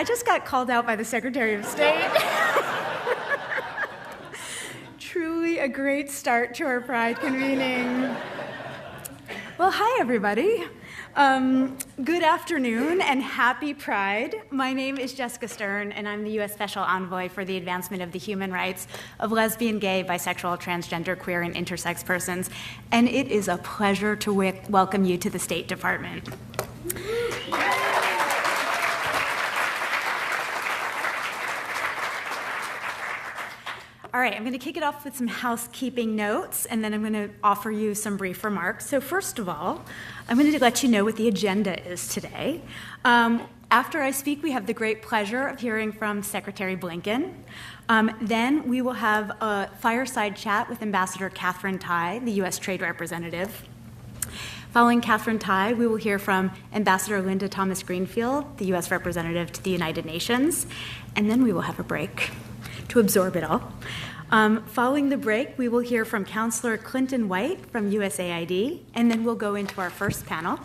I just got called out by the Secretary of State. Truly a great start to our Pride convening. Well, hi, everybody. Good afternoon and happy Pride. My name is Jessica Stern, and I'm the U.S. Special Envoy for the advancement of the human rights of lesbian, gay, bisexual, transgender, queer, and intersex persons. And it is a pleasure to welcome you to the State Department. All right, I'm going to kick it off with some housekeeping notes, and then I'm going to offer you some brief remarks. So first of all, I'm going to let you know what the agenda is today. After I speak, we have the great pleasure of hearing from Secretary Blinken. Then we will have a fireside chat with Ambassador Katherine Tai, the U.S. Trade Representative. Following Katherine Tai, we will hear from Ambassador Linda Thomas-Greenfield, the U.S. Representative to the United Nations, and then we will have a break to absorb it all. Following the break, we will hear from Counselor Clinton White from USAID, and then we'll go into our first panel.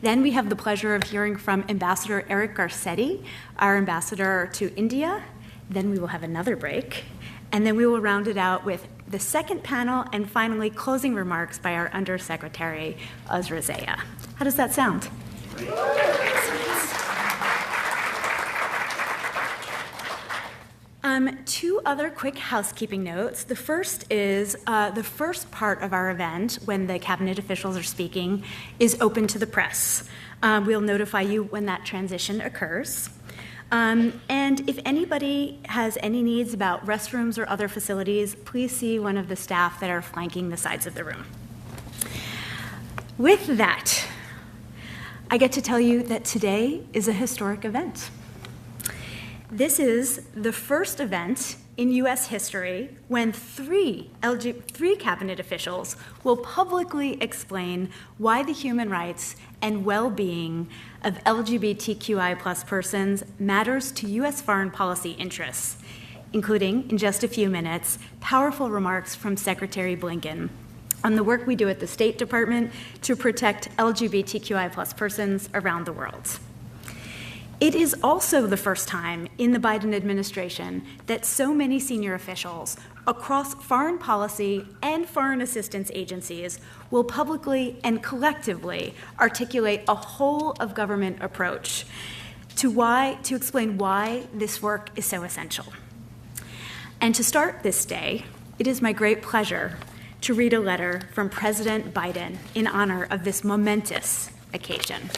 Then we have the pleasure of hearing from Ambassador Eric Garcetti, our ambassador to India. Then we will have another break, and then we will round it out with the second panel, and finally closing remarks by our Undersecretary, Uzra Zaya. How does that sound? Two other quick housekeeping notes. The first is the first part of our event, when the cabinet officials are speaking, is open to the press. We'll notify you when that transition occurs. And if anybody has any needs about restrooms or other facilities, please see one of the staff that are flanking the sides of the room. With that, I get to tell you that today is a historic event. This is the first event in U.S. history when three cabinet officials will publicly explain why the human rights and well-being of LGBTQI plus persons matters to U.S. foreign policy interests, including, in just a few minutes, powerful remarks from Secretary Blinken on the work we do at the State Department to protect LGBTQI plus persons around the world. It is also the first time in the Biden administration that so many senior officials across foreign policy and foreign assistance agencies will publicly and collectively articulate a whole-of-government approach to explain why this work is so essential. And to start this day, it is my great pleasure to read a letter from President Biden in honor of this momentous occasion.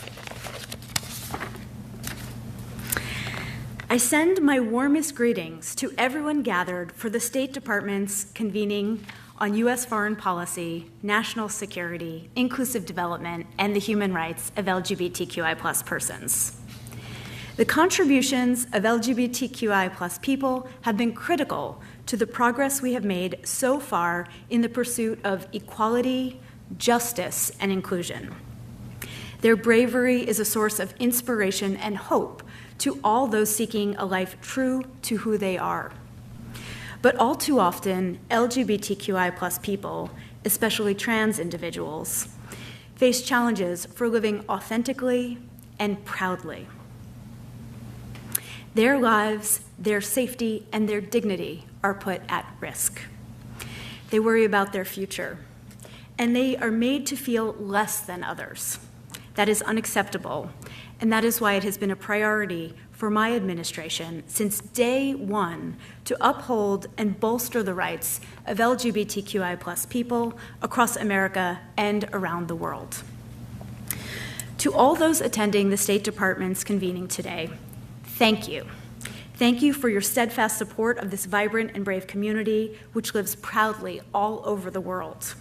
I send my warmest greetings to everyone gathered for the State Department's convening on U.S. foreign policy, national security, inclusive development, and the human rights of LGBTQI plus persons. The contributions of LGBTQI plus people have been critical to the progress we have made so far in the pursuit of equality, justice, and inclusion. Their bravery is a source of inspiration and hope to all those seeking a life true to who they are. But all too often, LGBTQI plus people, especially trans individuals, face challenges for living authentically and proudly. Their lives, their safety, and their dignity are put at risk. They worry about their future, and they are made to feel less than others. That is unacceptable, and that is why it has been a priority for my administration since day one to uphold and bolster the rights of LGBTQI plus people across America and around the world. To all those attending the State Department's convening today, thank you. Thank you for your steadfast support of this vibrant and brave community, which lives proudly all over the world.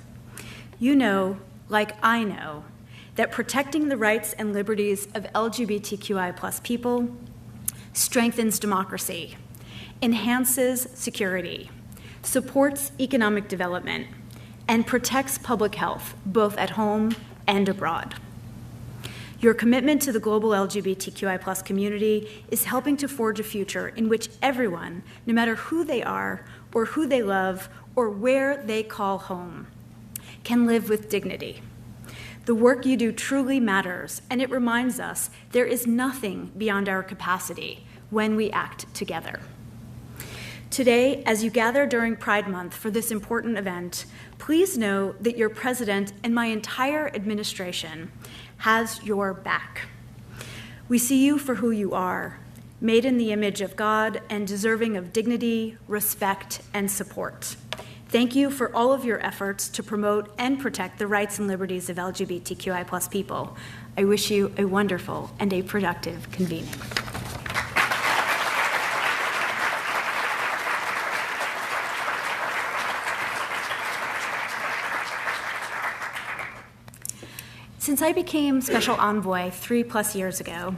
You know, like I know, that protecting the rights and liberties of LGBTQI plus people strengthens democracy, enhances security, supports economic development, and protects public health, both at home and abroad. Your commitment to the global LGBTQI plus community is helping to forge a future in which everyone, no matter who they are or who they love or where they call home, can live with dignity. The work you do truly matters, and it reminds us there is nothing beyond our capacity when we act together. Today, as you gather during Pride Month for this important event, please know that your president and my entire administration has your back. We see you for who you are, made in the image of God and deserving of dignity, respect, and support. Thank you for all of your efforts to promote and protect the rights and liberties of LGBTQI+ people. I wish you a wonderful and a productive convening. Since I became Special Envoy 3+ years ago,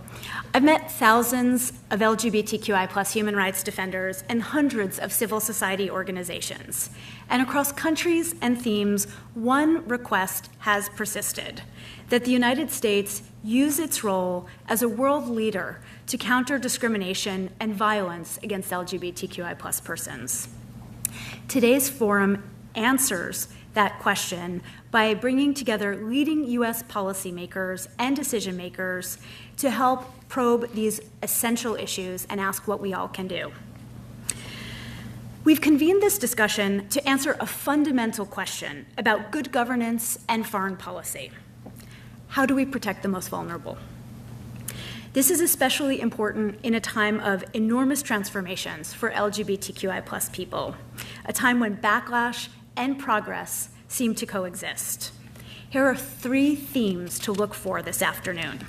I've met thousands of LGBTQI+ human rights defenders and hundreds of civil society organizations. And across countries and themes, one request has persisted: that the United States use its role as a world leader to counter discrimination and violence against LGBTQI+ persons. Today's forum answers that question by bringing together leading U.S. policymakers and decision makers to help probe these essential issues and ask what we all can do. We've convened this discussion to answer a fundamental question about good governance and foreign policy. How do we protect the most vulnerable? This is especially important in a time of enormous transformations for LGBTQI+ people, a time when backlash and progress seem to coexist. Here are 3 themes to look for this afternoon.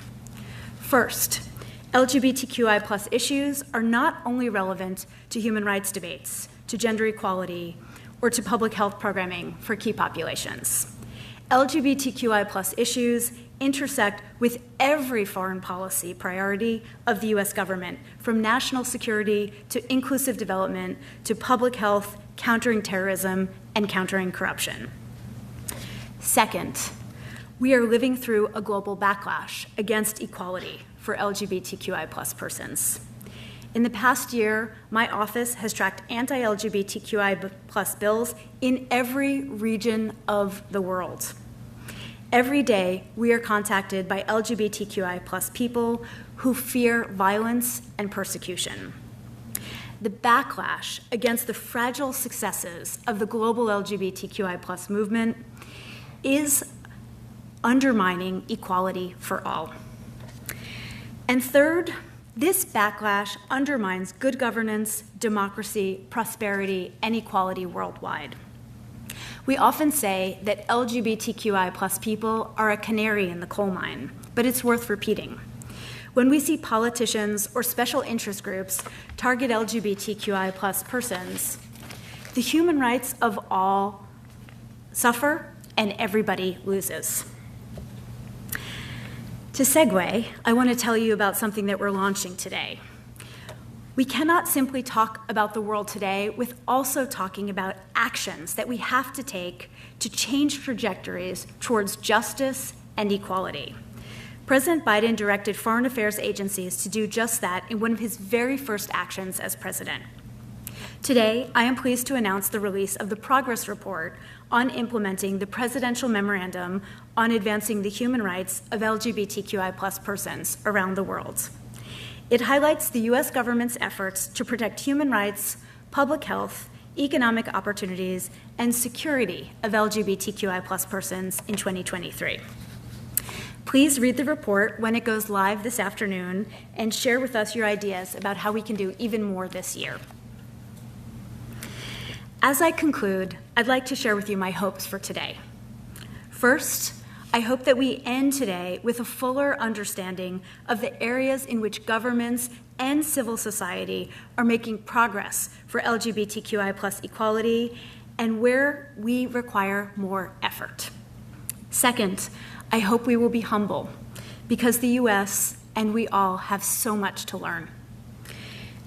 First, LGBTQI+ issues are not only relevant to human rights debates, to gender equality, or to public health programming for key populations. LGBTQI+ issues intersect with every foreign policy priority of the U.S. government, from national security to inclusive development to public health, countering terrorism, and countering corruption. Second, we are living through a global backlash against equality for LGBTQI+ persons. In the past year, my office has tracked anti-LGBTQI+ bills in every region of the world. Every day, we are contacted by LGBTQI+ people who fear violence and persecution. The backlash against the fragile successes of the global LGBTQI+ movement is undermining equality for all. And third, this backlash undermines good governance, democracy, prosperity, and equality worldwide. We often say that LGBTQI+ people are a canary in the coal mine, but it's worth repeating. When we see politicians or special interest groups target LGBTQI+ persons, the human rights of all suffer and everybody loses. To segue, I want to tell you about something that we're launching today. We cannot simply talk about the world today with also talking about actions that we have to take to change trajectories towards justice and equality. President Biden directed foreign affairs agencies to do just that in one of his very first actions as president. Today, I am pleased to announce the release of the progress report on implementing the Presidential Memorandum on Advancing the Human Rights of LGBTQI+ persons around the world. It highlights the U.S. government's efforts to protect human rights, public health, economic opportunities, and security of LGBTQI+ persons in 2023. Please read the report when it goes live this afternoon and share with us your ideas about how we can do even more this year. As I conclude, I'd like to share with you my hopes for today. First, I hope that we end today with a fuller understanding of the areas in which governments and civil society are making progress for LGBTQI+ equality and where we require more effort. Second, I hope we will be humble because the U.S. and we all have so much to learn.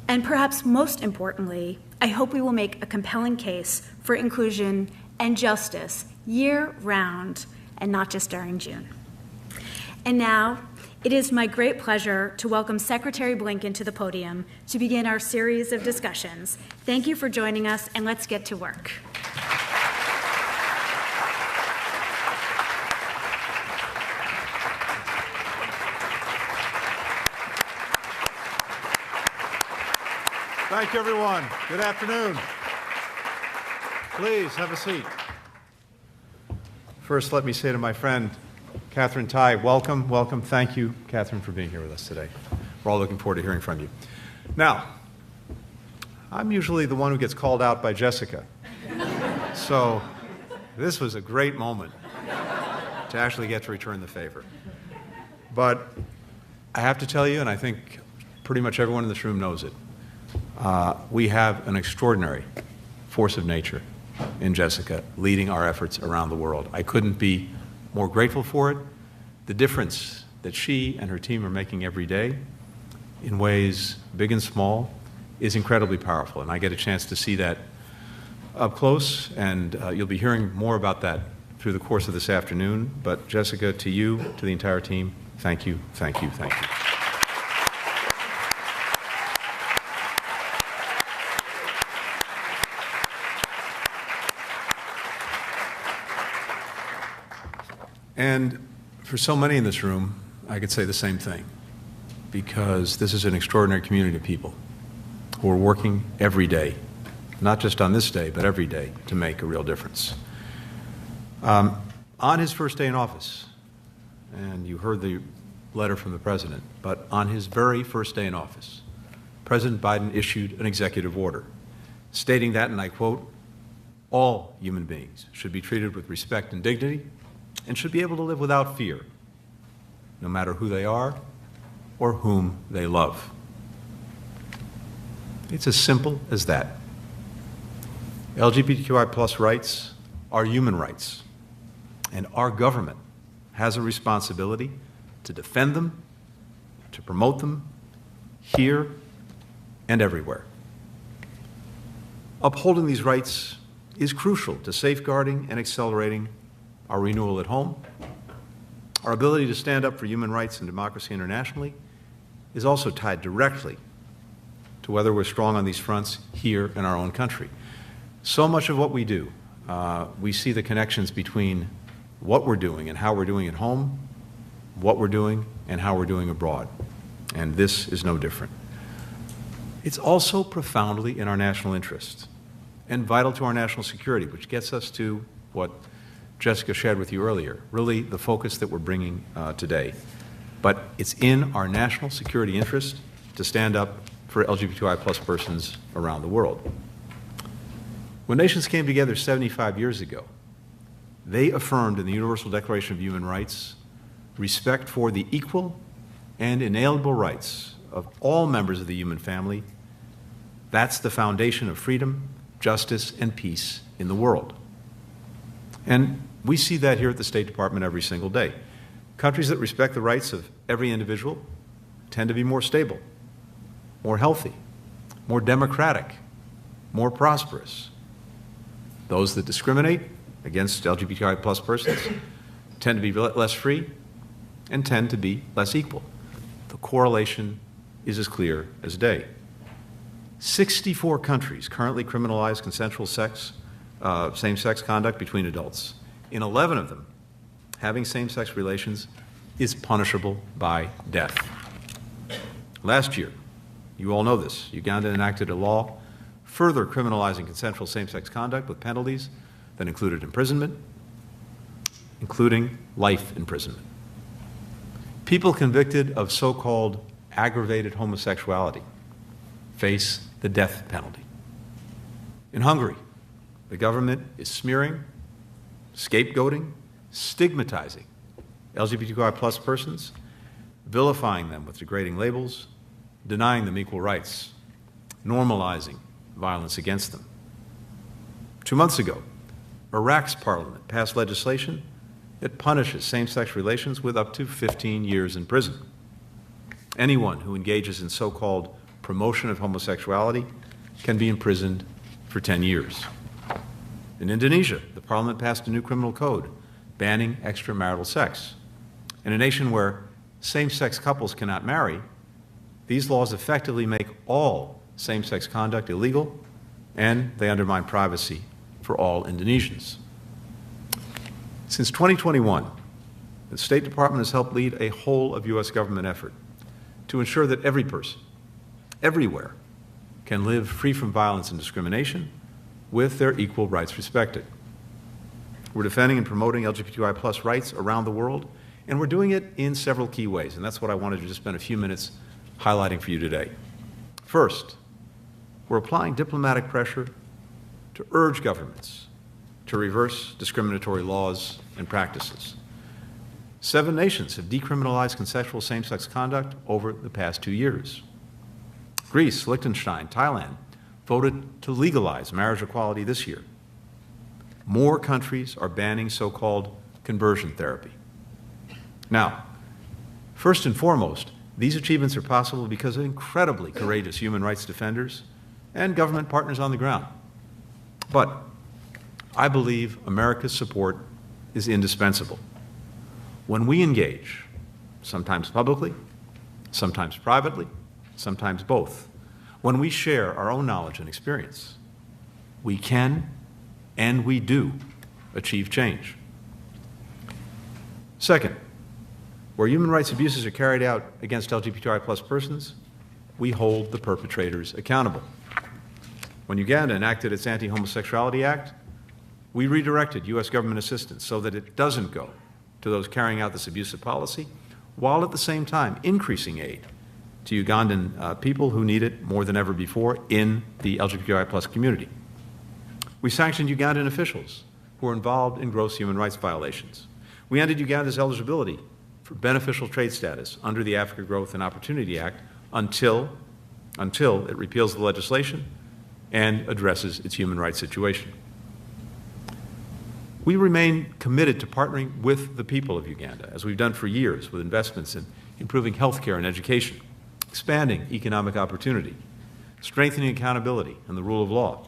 And perhaps most importantly, I hope we will make a compelling case for inclusion and justice year-round and not just during June. And now, it is my great pleasure to welcome Secretary Blinken to the podium to begin our series of discussions. Thank you for joining us, and let's get to work. Thank you, everyone. Good afternoon. Please have a seat. First, let me say to my friend, Catherine Tai, welcome, welcome. Thank you, Catherine, for being here with us today. We're all looking forward to hearing from you. Now, I'm usually the one who gets called out by Jessica. So this was a great moment to actually get to return the favor. But I have to tell you, and I think pretty much everyone in this room knows it, we have an extraordinary force of nature in Jessica leading our efforts around the world. I couldn't be more grateful for it. The difference that she and her team are making every day in ways big and small is incredibly powerful, and I get a chance to see that up close, and you'll be hearing more about that through the course of this afternoon. But Jessica, to you, to the entire team, thank you, thank you, thank you. And for so many in this room, I could say the same thing, because this is an extraordinary community of people who are working every day, not just on this day, but every day, to make a real difference. On his first day in office, and you heard the letter from the president, but on his very first day in office, President Biden issued an executive order stating that, and I quote, "All human beings should be treated with respect and dignity and should be able to live without fear, no matter who they are or whom they love." It's as simple as that. LGBTQI plus rights are human rights, and our government has a responsibility to defend them, to promote them, here and everywhere. Upholding these rights is crucial to safeguarding and accelerating our renewal at home. Our ability to stand up for human rights and democracy internationally is also tied directly to whether we're strong on these fronts here in our own country. So much of what we do, we see the connections between what we're doing and how we're doing at home, what we're doing and how we're doing abroad. And this is no different. It's also profoundly in our national interest and vital to our national security, which gets us to what Jessica shared with you earlier, really the focus that we're bringing today. But it's in our national security interest to stand up for LGBTQI plus persons around the world. When nations came together 75 years ago, they affirmed in the Universal Declaration of Human Rights respect for the equal and inalienable rights of all members of the human family. That's the foundation of freedom, justice, and peace in the world. And we see that here at the State Department every single day. Countries that respect the rights of every individual tend to be more stable, more healthy, more democratic, more prosperous. Those that discriminate against LGBTQI plus persons tend to be less free and tend to be less equal. The correlation is as clear as day. 64 countries currently criminalize consensual same-sex conduct between adults. In 11 of them, having same-sex relations is punishable by death. Last year, you all know this, Uganda enacted a law further criminalizing consensual same-sex conduct with penalties that included imprisonment, including life imprisonment. People convicted of so-called aggravated homosexuality face the death penalty. In Hungary, the government is smearing, scapegoating, stigmatizing LGBTQI plus persons, vilifying them with degrading labels, denying them equal rights, normalizing violence against them. 2 months ago, Iraq's parliament passed legislation that punishes same-sex relations with up to 15 years in prison. Anyone who engages in so-called promotion of homosexuality can be imprisoned for 10 years. In Indonesia, the parliament passed a new criminal code banning extramarital sex. In a nation where same-sex couples cannot marry, these laws effectively make all same-sex conduct illegal, and they undermine privacy for all Indonesians. Since 2021, the State Department has helped lead a whole of U.S. government effort to ensure that every person, everywhere, can live free from violence and discrimination with their equal rights respected. We're defending and promoting LGBTQI+ rights around the world, and we're doing it in several key ways, and that's what I wanted to just spend a few minutes highlighting for you today. First, we're applying diplomatic pressure to urge governments to reverse discriminatory laws and practices. 7 nations have decriminalized consensual same-sex conduct over the past 2 years. Greece, Liechtenstein, Thailand voted to legalize marriage equality this year. More countries are banning so-called conversion therapy. Now, first and foremost, these achievements are possible because of incredibly courageous human rights defenders and government partners on the ground. But I believe America's support is indispensable. When we engage, sometimes publicly, sometimes privately, sometimes both, when we share our own knowledge and experience, we can and we do achieve change. Second, where human rights abuses are carried out against LGBTQI+ persons, we hold the perpetrators accountable. When Uganda enacted its Anti-Homosexuality Act, we redirected U.S. government assistance so that it doesn't go to those carrying out this abusive policy, while at the same time increasing aid to Ugandan people who need it more than ever before in the LGBTQI+ community. We sanctioned Ugandan officials who were involved in gross human rights violations. We ended Uganda's eligibility for beneficial trade status under the Africa Growth and Opportunity Act until it repeals the legislation and addresses its human rights situation. We remain committed to partnering with the people of Uganda, as we've done for years, with investments in improving health care and education, expanding economic opportunity, strengthening accountability and the rule of law.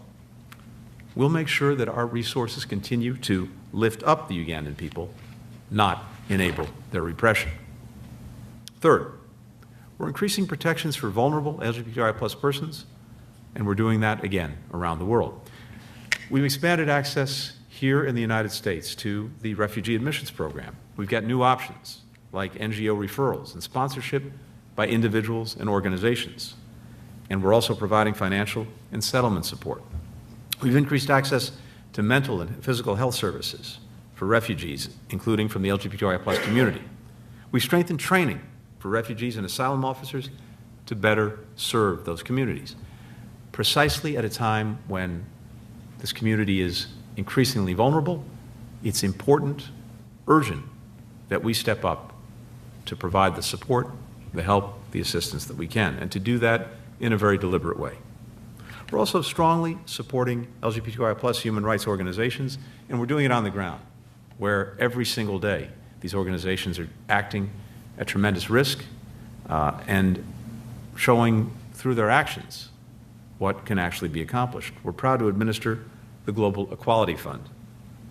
We'll make sure that our resources continue to lift up the Ugandan people, not enable their repression. Third, we're increasing protections for vulnerable LGBTQI+ persons, and we're doing that again around the world. We've expanded access here in the United States to the refugee admissions program. We've got new options like NGO referrals and sponsorship by individuals and organizations. And we're also providing financial and settlement support. We've increased access to mental and physical health services for refugees, including from the LGBTQI+ community. We strengthened training for refugees and asylum officers to better serve those communities, precisely at a time when this community is increasingly vulnerable. It's important, urgent, that we step up to provide the support, the help, the assistance that we can, and to do that in a very deliberate way. We're also strongly supporting LGBTQI+ human rights organizations, and we're doing it on the ground, where every single day these organizations are acting at tremendous risk and showing through their actions what can actually be accomplished. We're proud to administer the Global Equality Fund.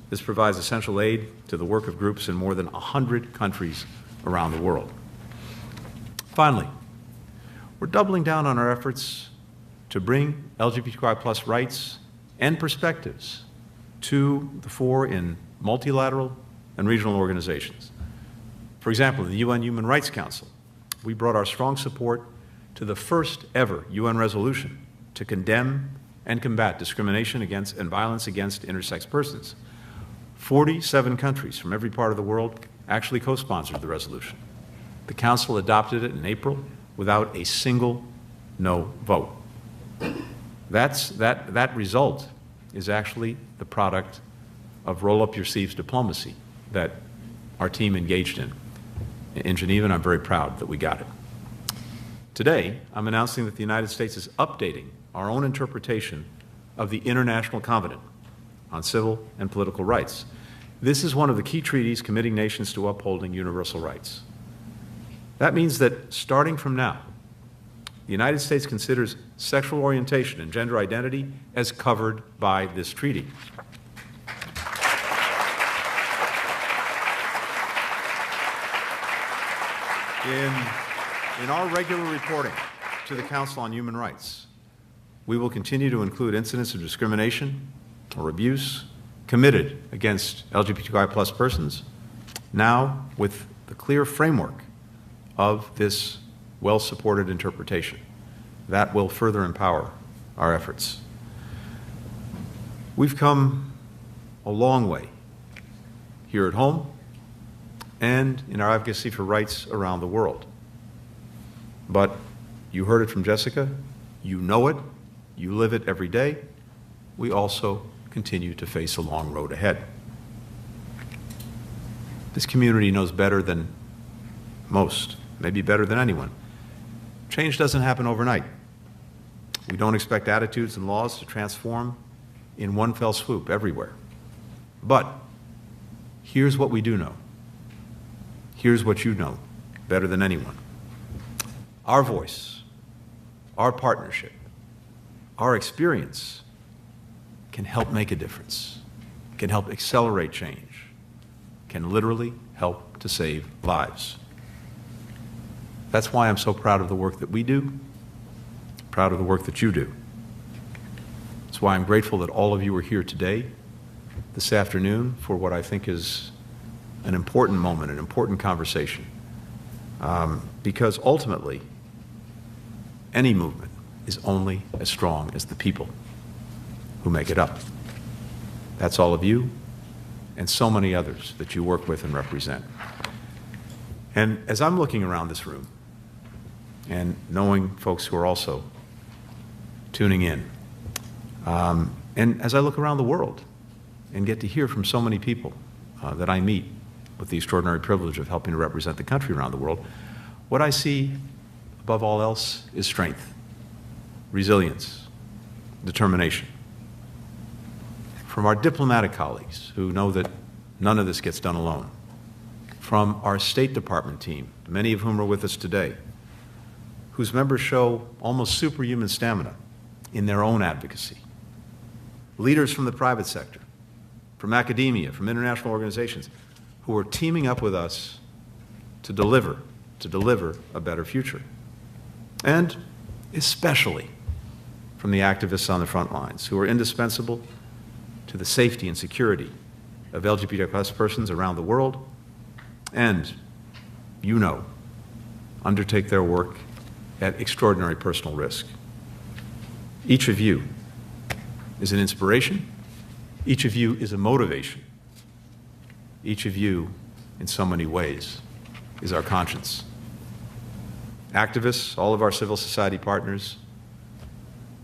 This provides essential aid to the work of groups in more than 100 countries around the world. Finally, we're doubling down on our efforts to bring LGBTQI+ rights and perspectives to the fore in multilateral and regional organizations. For example, in the UN Human Rights Council, we brought our strong support to the first ever UN resolution to condemn and combat discrimination against and violence against intersex persons. 47 countries from every part of the world actually co-sponsored the resolution. The Council adopted it in April without a single no vote. That result is actually the product of roll-up-your-sleeves diplomacy that our team engaged in Geneva, and I'm very proud that we got it. Today, I'm announcing that the United States is updating our own interpretation of the International Convening on Civil and Political Rights. This is one of the key treaties committing nations to upholding universal rights. That means that starting from now, the United States considers sexual orientation and gender identity as covered by this treaty. In our regular reporting to the Council on Human Rights, we will continue to include incidents of discrimination or abuse committed against LGBTQI+ persons, now with the clear framework of this well-supported interpretation. That will further empower our efforts. We've come a long way here at home and in our advocacy for rights around the world. But you heard it from Jessica, you know it, you live it every day. We also continue to face a long road ahead. This community knows better than most, maybe better than anyone. Change doesn't happen overnight. We don't expect attitudes and laws to transform in one fell swoop everywhere. But here's what we do know. Here's what you know better than anyone. Our voice, our partnership, our experience can help make a difference, can help accelerate change, can literally help to save lives. That's why I'm so proud of the work that we do, proud of the work that you do. That's why I'm grateful that all of you are here today, this afternoon, for what I think is an important moment, an important conversation. Because ultimately, any movement is only as strong as the people who make it up. That's all of you and so many others that you work with and represent. And as I'm looking around this room and knowing folks who are also tuning in, and as I look around the world and get to hear from so many people that I meet with the extraordinary privilege of helping to represent the country around the world, what I see above all else is strength, resilience, determination. From our diplomatic colleagues who know that none of this gets done alone, from our State Department team, many of whom are with us today, whose members show almost superhuman stamina in their own advocacy, leaders from the private sector, from academia, from international organizations, who are teaming up with us to deliver a better future. And especially from the activists on the front lines who are indispensable to the safety and security of LGBTQI persons around the world, and, you know, undertake their work at extraordinary personal risk. Each of you is an inspiration. Each of you is a motivation. Each of you, in so many ways, is our conscience. Activists, all of our civil society partners,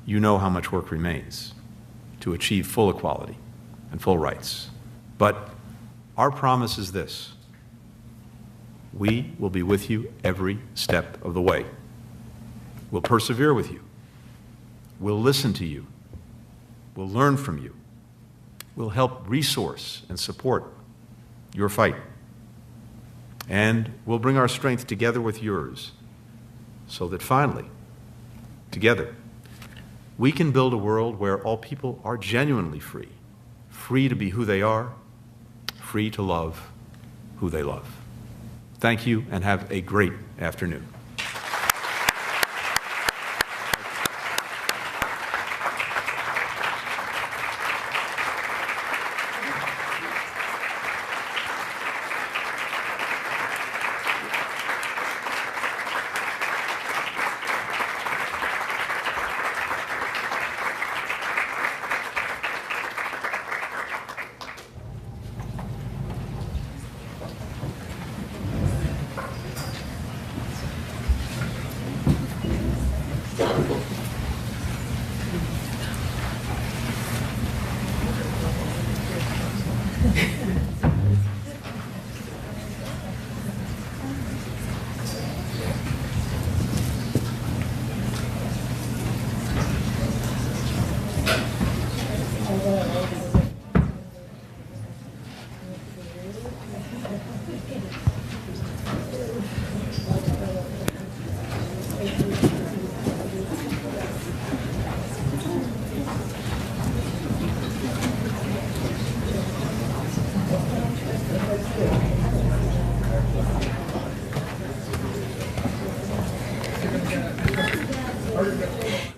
you know how much work remains to achieve full equality and full rights. But our promise is this: we will be with you every step of the way. We'll persevere with you. We'll listen to you. We'll learn from you. We'll help resource and support your fight. And we'll bring our strength together with yours so that finally, together, we can build a world where all people are genuinely free, free to be who they are, free to love who they love. Thank you, and have a great afternoon.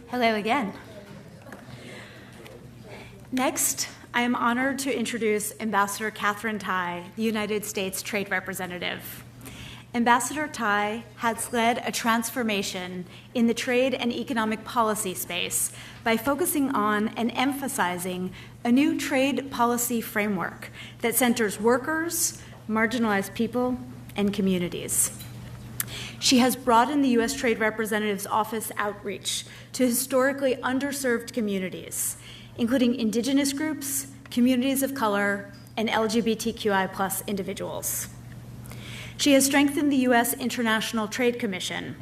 Hello again. Next, I am honored to introduce Ambassador Catherine Tai, the United States Trade Representative. Ambassador Tai has led a transformation in the trade and economic policy space by focusing on and emphasizing a new trade policy framework that centers workers, marginalized people, and communities. She has broadened the U.S. Trade Representative's office outreach to historically underserved communities, including indigenous groups, communities of color, and LGBTQI+ individuals. She has strengthened the U.S. International Trade Commission,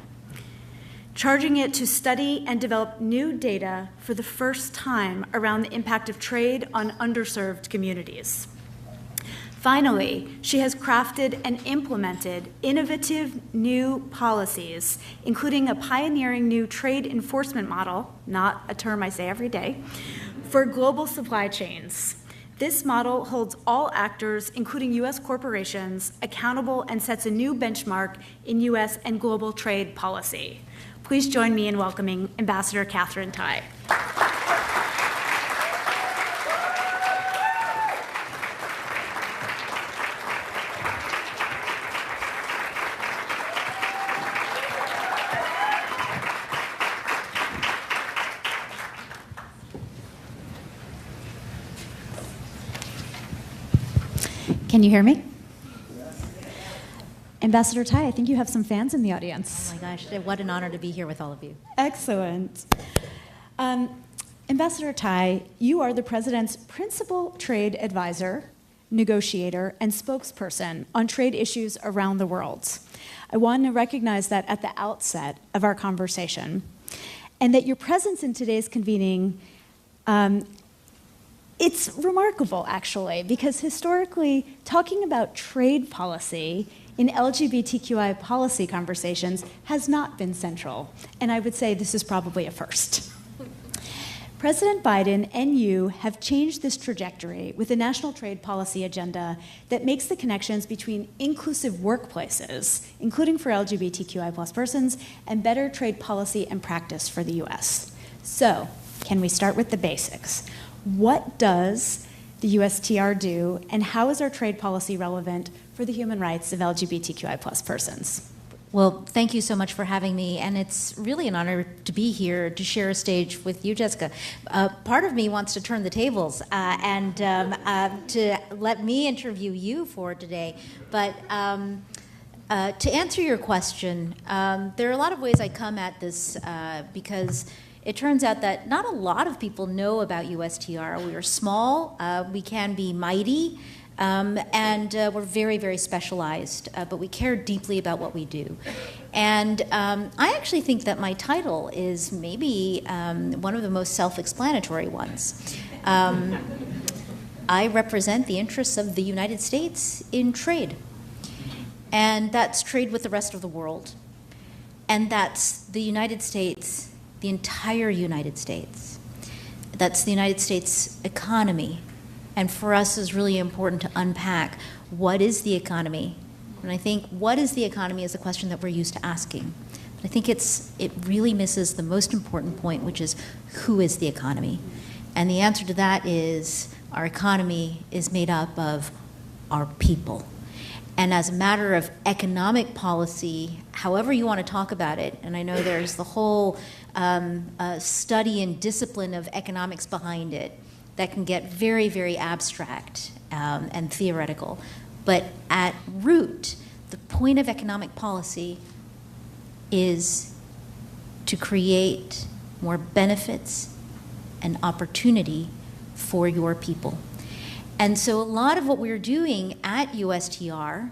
charging it to study and develop new data for the first time around the impact of trade on underserved communities. Finally, she has crafted and implemented innovative new policies, including a pioneering new trade enforcement model, not a term I say every day, for global supply chains. This model holds all actors, including U.S. corporations, accountable and sets a new benchmark in U.S. and global trade policy. Please join me in welcoming Ambassador Katherine Tai. Can you hear me? Ambassador Tai, I think you have some fans in the audience. Oh my gosh, what an honor to be here with all of you. Excellent. Ambassador Tai, you are the President's principal trade advisor, negotiator, and spokesperson on trade issues around the world. I want to recognize that at the outset of our conversation, and that your presence in today's convening it's remarkable, actually, because historically, talking about trade policy in LGBTQI policy conversations has not been central, and I would say this is probably a first. President Biden and you have changed this trajectory with a national trade policy agenda that makes the connections between inclusive workplaces, including for LGBTQI+ persons, and better trade policy and practice for the US. So, can we start with the basics? What does the USTR do, and how is our trade policy relevant for the human rights of LGBTQI+ persons? Well, thank you so much for having me, and it's really an honor to be here to share a stage with you, Jessica. Part of me wants to turn the tables and to let me interview you for today, but to answer your question, there are a lot of ways I come at this because it turns out that not a lot of people know about USTR. We are small, we can be mighty, and we're very, very specialized, but we care deeply about what we do. And I actually think that my title is maybe one of the most self-explanatory ones. I represent the interests of the United States in trade, and that's trade with the rest of the world, and that's the United States, the entire United States. That's the United States economy. And for us, it's really important to unpack what is the economy. And I think what is the economy is a question that we're used to asking. But I think it really misses the most important point, which is who is the economy? And the answer to that is our economy is made up of our people. And as a matter of economic policy, however you want to talk about it, and I know there's the whole study and discipline of economics behind it that can get very, very abstract and theoretical. But at root, the point of economic policy is to create more benefits and opportunity for your people. And so a lot of what we're doing at USTR,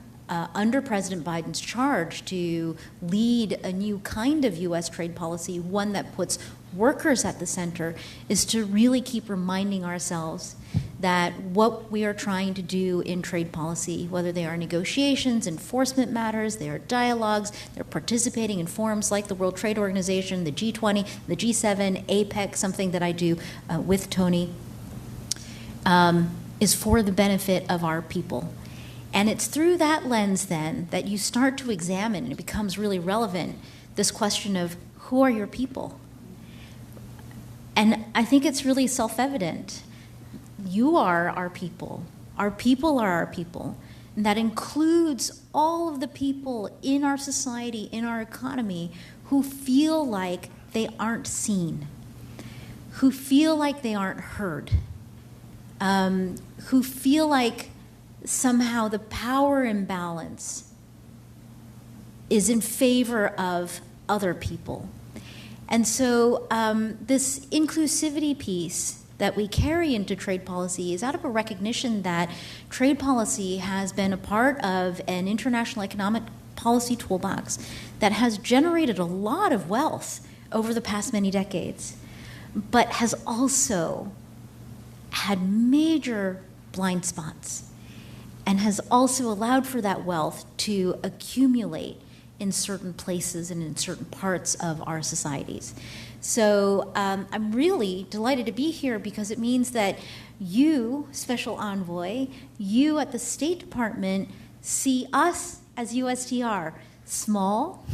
under President Biden's charge to lead a new kind of U.S. trade policy, one that puts workers at the center, is to really keep reminding ourselves that what we are trying to do in trade policy, whether they are negotiations, enforcement matters, they are dialogues, they're participating in forums like the World Trade Organization, the G20, the G7, APEC, something that I do with Tony, is for the benefit of our people. And it's through that lens, then, that you start to examine, and it becomes really relevant, this question of who are your people? And I think it's really self-evident. You are our people. Our people are our people. And that includes all of the people in our society, in our economy, who feel like they aren't seen, who feel like they aren't heard, who feel like somehow the power imbalance is in favor of other people. And so this inclusivity piece that we carry into trade policy is out of a recognition that trade policy has been a part of an international economic policy toolbox that has generated a lot of wealth over the past many decades, but has also had major blind spots and has also allowed for that wealth to accumulate in certain places and in certain parts of our societies. So I'm really delighted to be here because it means that you, Special Envoy, you at the State Department see us as USTR small,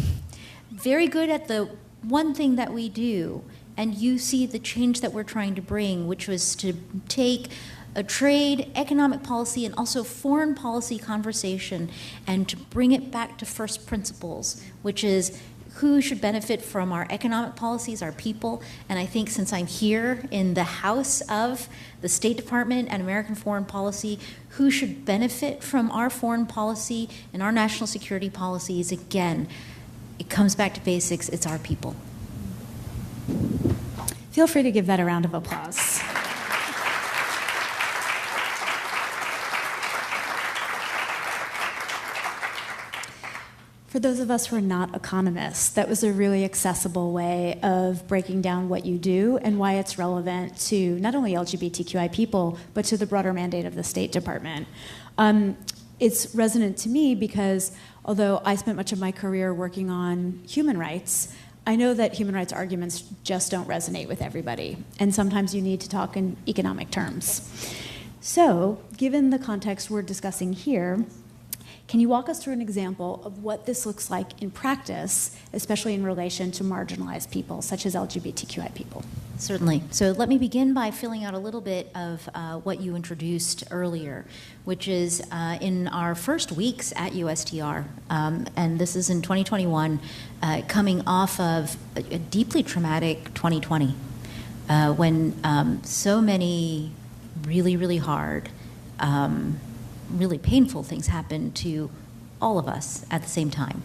very good at the one thing that we do, and you see the change that we're trying to bring, which was to take a trade, economic policy, and also foreign policy conversation and to bring it back to first principles, which is who should benefit from our economic policies, our people. And I think since I'm here in the House of the State Department and American foreign policy, who should benefit from our foreign policy and our national security policies, again, it comes back to basics, it's our people. Feel free to give that a round of applause. For those of us who are not economists, that was a really accessible way of breaking down what you do and why it's relevant to not only LGBTQI people, but to the broader mandate of the State Department. It's resonant to me because although I spent much of my career working on human rights, I know that human rights arguments just don't resonate with everybody, and sometimes you need to talk in economic terms. So, given the context we're discussing here, can you walk us through an example of what this looks like in practice, especially in relation to marginalized people, such as LGBTQI people? Certainly. So let me begin by filling out a little bit of what you introduced earlier, which is in our first weeks at USTR, and this is in 2021, coming off of a deeply traumatic 2020, when so many really, really hard, really painful things happened to all of us at the same time.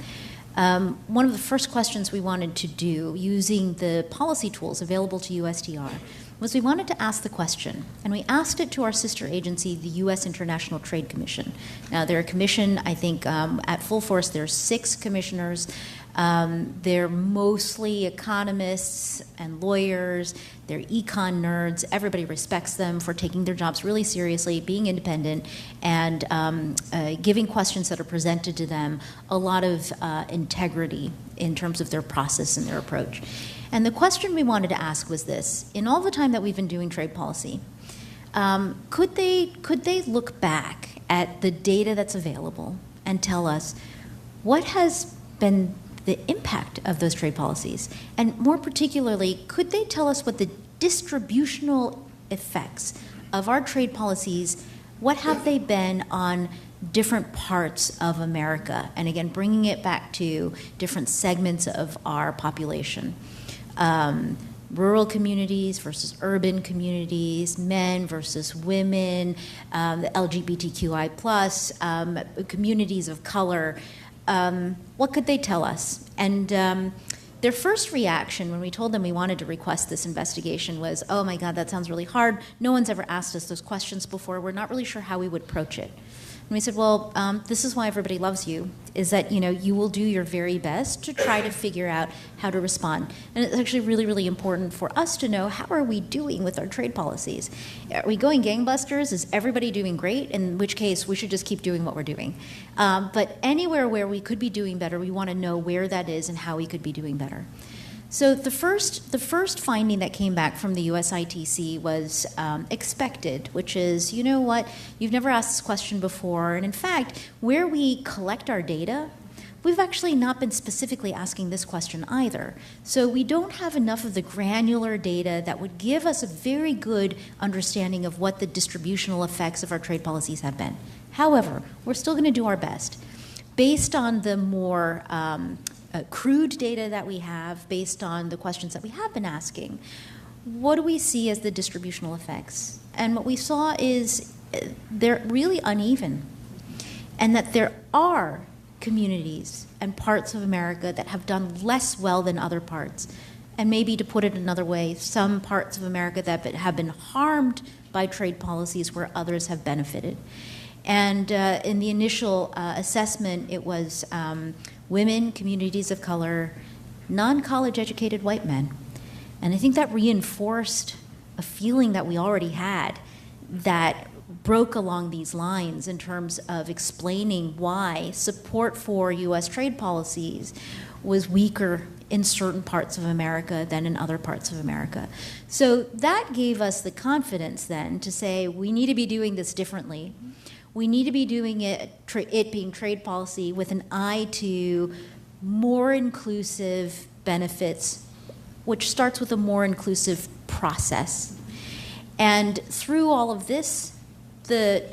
One of the first questions we wanted to do using the policy tools available to USTR was we wanted to ask the question, and we asked it to our sister agency, the U.S. International Trade Commission. Now, they're a commission, I think, at full force, there are 6 commissioners. They're mostly economists and lawyers. They're econ nerds. Everybody respects them for taking their jobs really seriously, being independent, and giving questions that are presented to them a lot of integrity in terms of their process and their approach. And the question we wanted to ask was this: in all the time that we've been doing trade policy, could they look back at the data that's available and tell us what has been the impact of those trade policies? And more particularly, could they tell us what the distributional effects of our trade policies, what have they been on different parts of America? And again, bringing it back to different segments of our population. Rural communities versus urban communities, men versus women, the LGBTQI plus, communities of color. What could they tell us? And their first reaction when we told them we wanted to request this investigation was, oh my God, that sounds really hard. No one's ever asked us those questions before. We're not really sure how we would approach it. And we said, well, this is why everybody loves you, is that, you will do your very best to try to figure out how to respond. And it's actually really, really important for us to know, how are we doing with our trade policies? Are we going gangbusters? Is everybody doing great? In which case, we should just keep doing what we're doing. But anywhere where we could be doing better, we want to know where that is and how we could be doing better. So the first finding that came back from the USITC was expected, which is, you know what, you've never asked this question before, and in fact, where we collect our data, we've actually not been specifically asking this question either. So we don't have enough of the granular data that would give us a very good understanding of what the distributional effects of our trade policies have been. However, we're still going to do our best. Based on the more crude data that we have, based on the questions that we have been asking, what do we see as the distributional effects? And what we saw is they're really uneven, and that there are communities and parts of America that have done less well than other parts. And maybe to put it another way, some parts of America that have been harmed by trade policies where others have benefited. And in the initial assessment, it was women, communities of color, non-college educated white men. And I think that reinforced a feeling that we already had that broke along these lines in terms of explaining why support for U.S. trade policies was weaker in certain parts of America than in other parts of America. So that gave us the confidence then to say we need to be doing this differently. We need to be doing it being trade policy with an eye to more inclusive benefits, which starts with a more inclusive process. And through all of this, the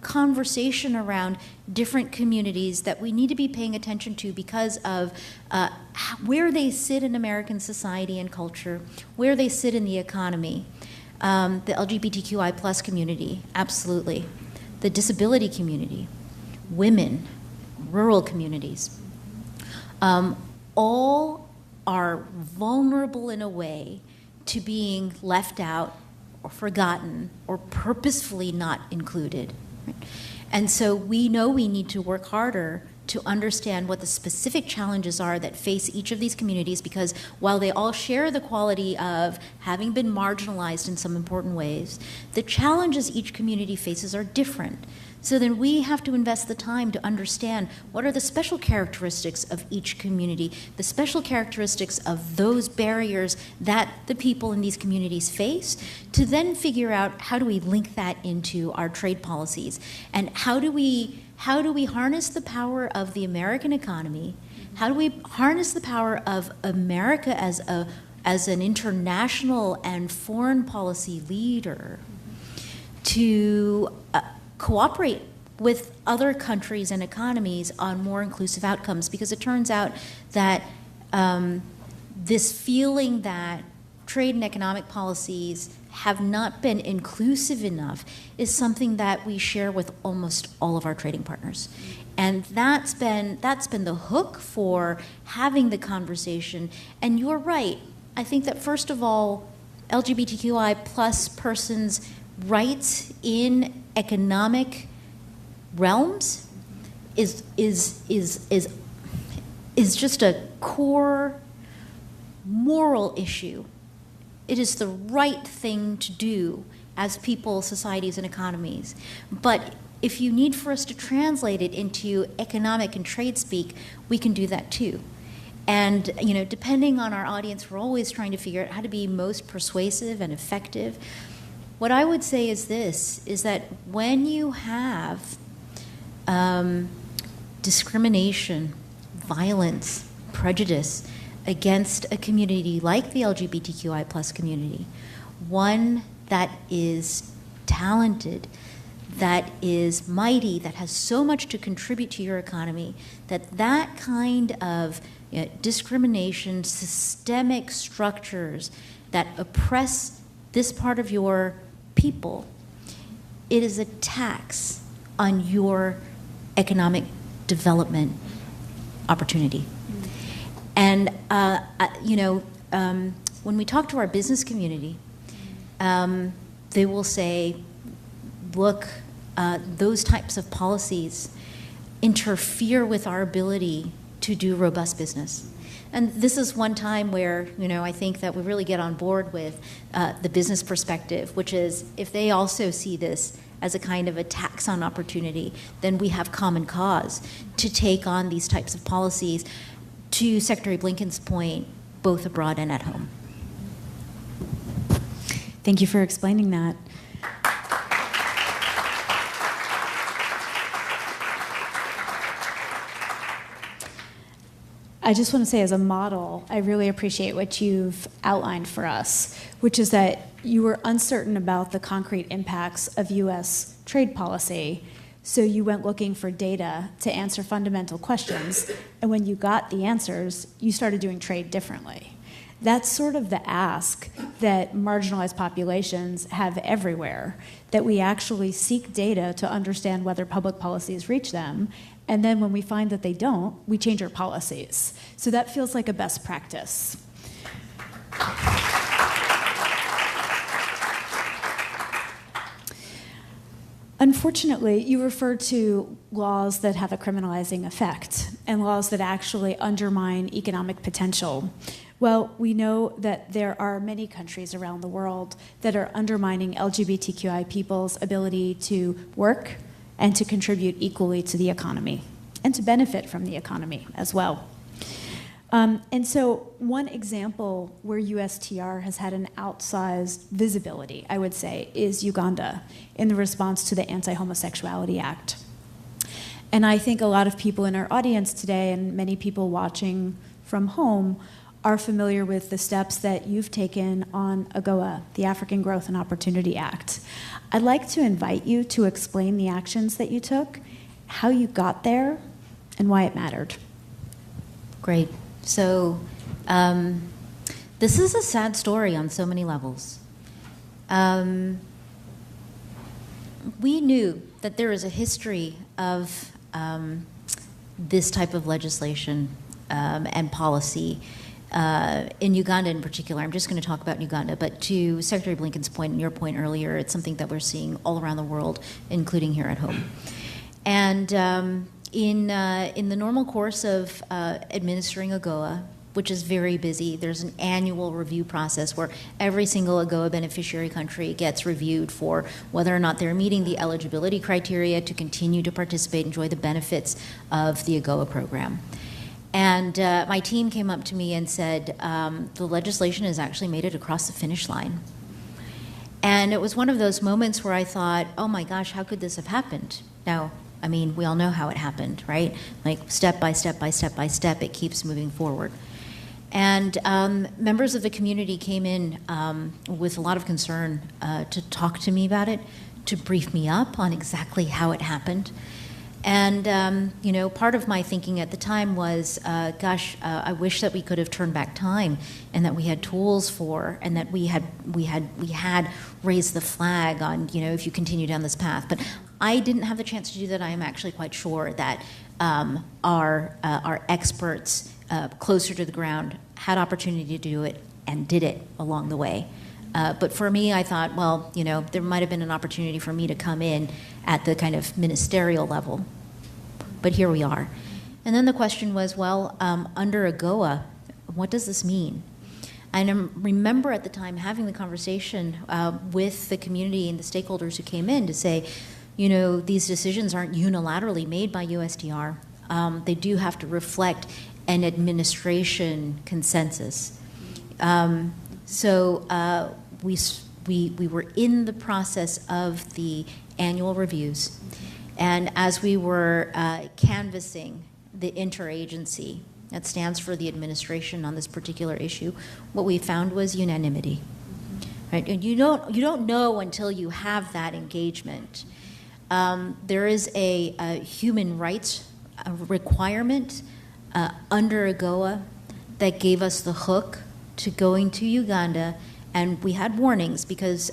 conversation around different communities that we need to be paying attention to because of where they sit in American society and culture, where they sit in the economy, the LGBTQI plus community, absolutely, the disability community, women, rural communities, all are vulnerable in a way to being left out or forgotten or purposefully not included. Right? And so we know we need to work harder to understand what the specific challenges are that face each of these communities, because while they all share the quality of having been marginalized in some important ways, the challenges each community faces are different. So then we have to invest the time to understand what are the special characteristics of each community, the special characteristics of those barriers that the people in these communities face, to then figure out how do we link that into our trade policies, and how do we harness the power of the American economy? How do we harness the power of America as an international and foreign policy leader to cooperate with other countries and economies on more inclusive outcomes? Because it turns out that this feeling that trade and economic policies have not been inclusive enough is something that we share with almost all of our trading partners. And that's been the hook for having the conversation. And you're right. I think that first of all, LGBTQI plus persons' rights in economic realms is just a core moral issue. It is the right thing to do as people, societies, and economies. But if you need for us to translate it into economic and trade speak, we can do that too. And depending on our audience, we're always trying to figure out how to be most persuasive and effective. What I would say is this, is that when you have discrimination, violence, prejudice against a community like the LGBTQI plus community, one that is talented, that is mighty, that has so much to contribute to your economy, that kind of discrimination, systemic structures that oppress this part of your people, it is a tax on your economic development opportunity. And when we talk to our business community, they will say, look, those types of policies interfere with our ability to do robust business. And this is one time where, I think that we really get on board with the business perspective, which is if they also see this as a kind of a tax on opportunity, then we have common cause to take on these types of policies, to Secretary Blinken's point, both abroad and at home. Thank you for explaining that. I just want to say, as a model, I really appreciate what you've outlined for us, which is that you were uncertain about the concrete impacts of U.S. trade policy. So you went looking for data to answer fundamental questions, and when you got the answers, you started doing trade differently. That's sort of the ask that marginalized populations have everywhere, that we actually seek data to understand whether public policies reach them, and then when we find that they don't, we change our policies. So that feels like a best practice. Unfortunately, you refer to laws that have a criminalizing effect and laws that actually undermine economic potential. Well, we know that there are many countries around the world that are undermining LGBTQI people's ability to work and to contribute equally to the economy and to benefit from the economy as well. And so one example where USTR has had an outsized visibility, I would say, is Uganda in the response to the Anti-Homosexuality Act. And I think a lot of people in our audience today and many people watching from home are familiar with the steps that you've taken on AGOA, the African Growth and Opportunity Act. I'd like to invite you to explain the actions that you took, how you got there, and why it mattered. Great. So this is a sad story on so many levels. We knew that there is a history of this type of legislation and policy in Uganda in particular. I'm just going to talk about Uganda, but to Secretary Blinken's point and your point earlier, it's something that we're seeing all around the world, including here at home. And in the normal course of administering AGOA, which is very busy, there's an annual review process where every single AGOA beneficiary country gets reviewed for whether or not they're meeting the eligibility criteria to continue to participate, enjoy the benefits of the AGOA program. And my team came up to me and said, the legislation has actually made it across the finish line. And it was one of those moments where I thought, oh my gosh, how could this have happened? Now, I mean, we all know how it happened, right? Like step by step by step by step, it keeps moving forward. And members of the community came in with a lot of concern to talk to me about it, to brief me up on exactly how it happened. And, you know, part of my thinking at the time was, gosh, I wish that we could have turned back time and that we had tools for, and that we had raised the flag on, you know, if you continue down this path. But I didn't have the chance to do that. I am actually quite sure that our experts closer to the ground had opportunity to do it and did it along the way. But for me, I thought, well, you know, there might have been an opportunity for me to come in at the kind of ministerial level. But here we are. And then the question was, well, under AGOA, what does this mean? And I remember at the time having the conversation with the community and the stakeholders who came in to say, you know, these decisions aren't unilaterally made by USTR. They do have to reflect an administration consensus. So we were in the process of the annual reviews, and as we were canvassing the interagency that stands for the administration on this particular issue, what we found was unanimity. Right? And you don't know until you have that engagement. There is a human rights requirement under AGOA that gave us the hook to going to Uganda, and we had warnings because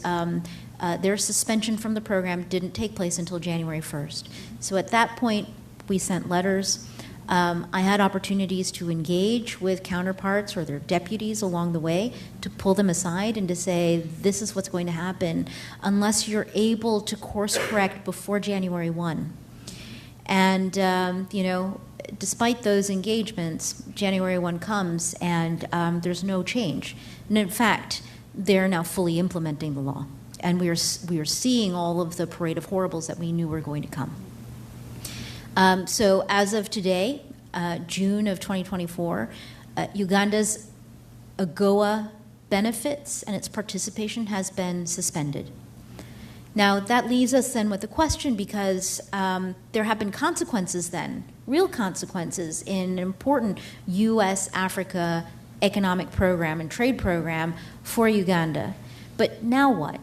their suspension from the program didn't take place until January 1st. So at that point, we sent letters. I had opportunities to engage with counterparts or their deputies along the way to pull them aside and to say, this is what's going to happen unless you're able to course correct before January 1. And, you know, despite those engagements, January 1 comes and there's no change. And in fact, they're now fully implementing the law. And we are seeing all of the parade of horribles that we knew were going to come. So as of today, June of 2024, Uganda's AGOA benefits and its participation has been suspended. Now, that leaves us then with a question because there have been consequences then, real consequences in an important U.S.-Africa economic program and trade program for Uganda. But now what?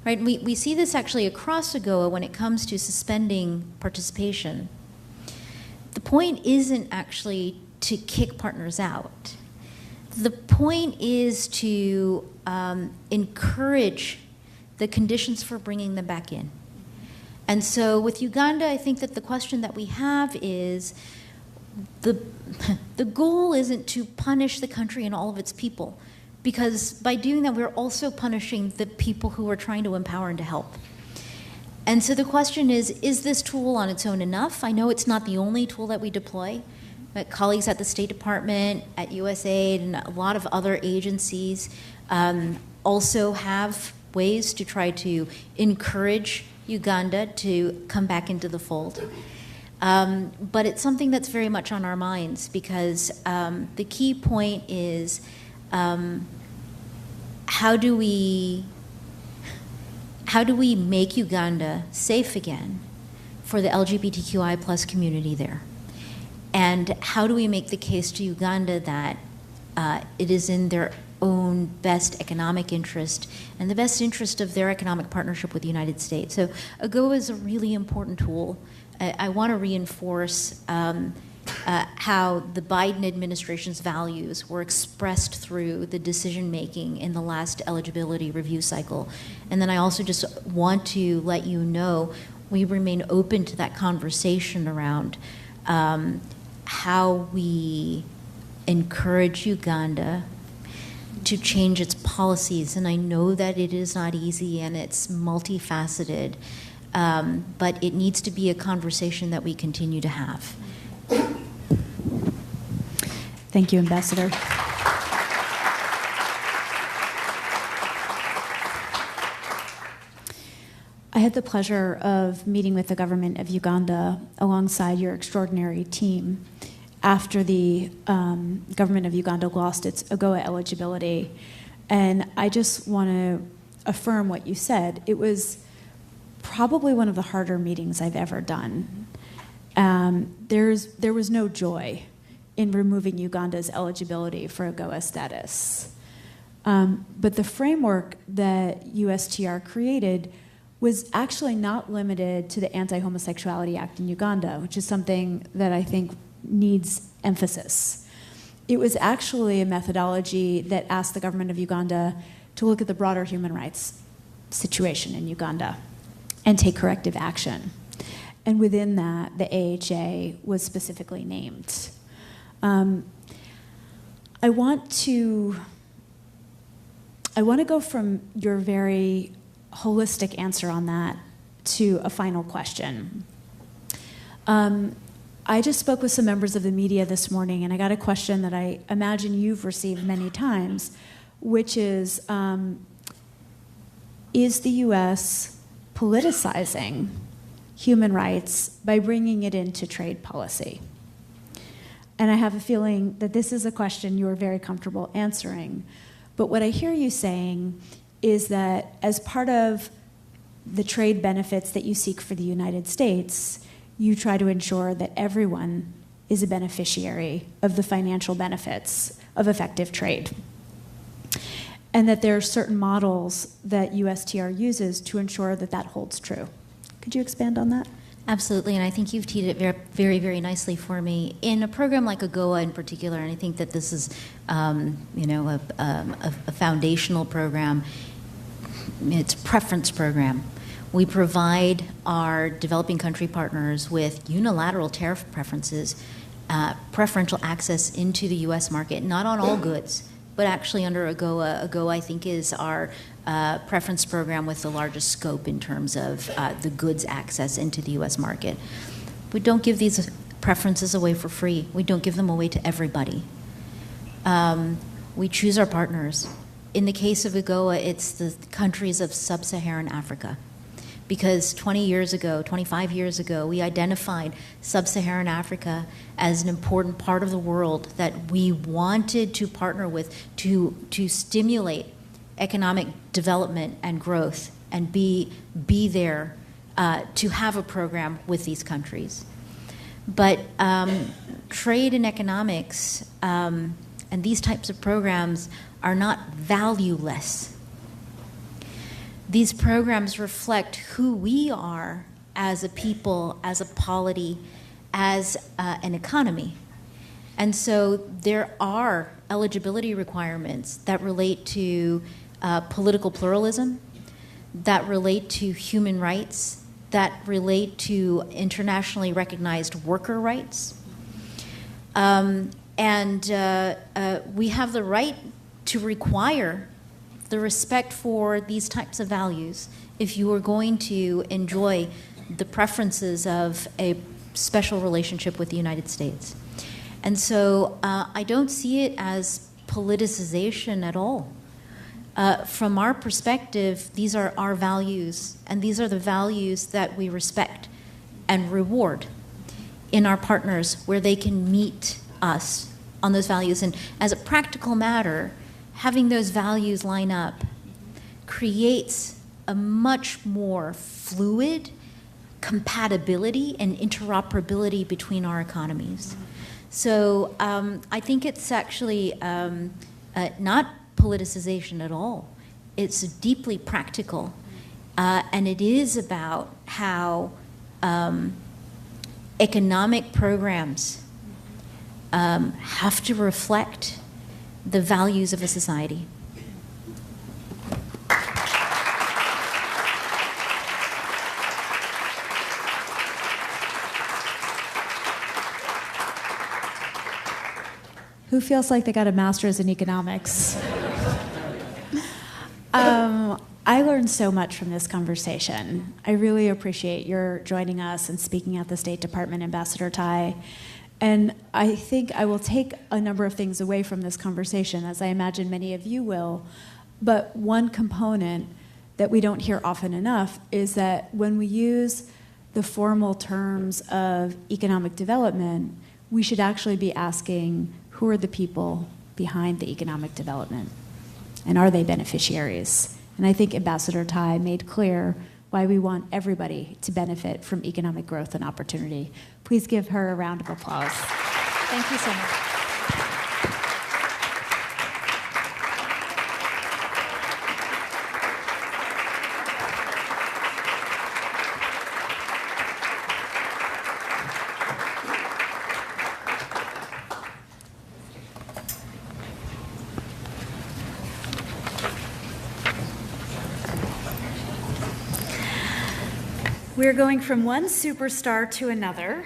right? We see this actually across AGOA when it comes to suspending participation. The point isn't actually to kick partners out. The point is to encourage the conditions for bringing them back in. And so with Uganda, I think that the question that we have is the goal isn't to punish the country and all of its people, because by doing that, we're also punishing the people who are trying to empower and to help. And so the question is this tool on its own enough? I know it's not the only tool that we deploy. But colleagues at the State Department, at USAID, and a lot of other agencies also have ways to try to encourage Uganda to come back into the fold. But it's something that's very much on our minds, because the key point is how do we make Uganda safe again for the LGBTQI plus community there? And how do we make the case to Uganda that it is in their own best economic interest and the best interest of their economic partnership with the United States? So AGOA is a really important tool. I want to reinforce how the Biden administration's values were expressed through the decision-making in the last eligibility review cycle. And then I also just want to let you know we remain open to that conversation around how we encourage Uganda to change its policies. And I know that it is not easy and it's multifaceted, but it needs to be a conversation that we continue to have. Thank you, Ambassador. I had the pleasure of meeting with the government of Uganda alongside your extraordinary team after the government of Uganda lost its AGOA eligibility. And I just want to affirm what you said. It was probably one of the harder meetings I've ever done. There was no joy in removing Uganda's eligibility for AGOA status. But the framework that USTR created was actually not limited to the Anti-Homosexuality Act in Uganda, which is something that I think needs emphasis. It was actually a methodology that asked the government of Uganda to look at the broader human rights situation in Uganda and take corrective action. And within that, the AHA was specifically named. I want to go from your very holistic answer on that to a final question. I just spoke with some members of the media this morning, and I got a question that I imagine you've received many times, which is the U.S. politicizing human rights by bringing it into trade policy? And I have a feeling that this is a question you are very comfortable answering. But what I hear you saying is that as part of the trade benefits that you seek for the United States, you try to ensure that everyone is a beneficiary of the financial benefits of effective trade. And that there are certain models that USTR uses to ensure that that holds true. Could you expand on that? Absolutely, and I think you've teed it very, very nicely for me. In a program like AGOA in particular, and I think that this is a foundational program, it's a preference program. We provide our developing country partners with unilateral tariff preferences, preferential access into the U.S. market, not on all goods, but actually under AGOA. AGOA, I think, is our preference program with the largest scope in terms of the goods access into the U.S. market. We don't give these preferences away for free. We don't give them away to everybody. We choose our partners. In the case of AGOA, it's the countries of sub-Saharan Africa. Because 25 years ago, we identified sub-Saharan Africa as an important part of the world that we wanted to partner with to stimulate economic development and growth and be there to have a program with these countries. But trade and economics and these types of programs are not valueless. These programs reflect who we are as a people, as a polity, as an economy. And so there are eligibility requirements that relate to political pluralism, that relate to human rights, that relate to internationally recognized worker rights. And we have the right to require the respect for these types of values if you are going to enjoy the preferences of a special relationship with the United States. And so I don't see it as politicization at all. From our perspective, these are our values, and these are the values that we respect and reward in our partners where they can meet us on those values. And as a practical matter, having those values line up creates a much more fluid compatibility and interoperability between our economies. So I think it's actually not politicization at all. It's deeply practical, and it is about how economic programs have to reflect the values of a society. Who feels like they got a master's in economics? I learned so much from this conversation. I really appreciate your joining us and speaking at the State Department, Ambassador Tai. And I think I will take a number of things away from this conversation, as I imagine many of you will. But one component that we don't hear often enough is that when we use the formal terms of economic development, we should actually be asking, who are the people behind the economic development? And are they beneficiaries? And I think Ambassador Tai made clear why we want everybody to benefit from economic growth and opportunity. Please give her a round of applause. Thank you so much. We're going from one superstar to another,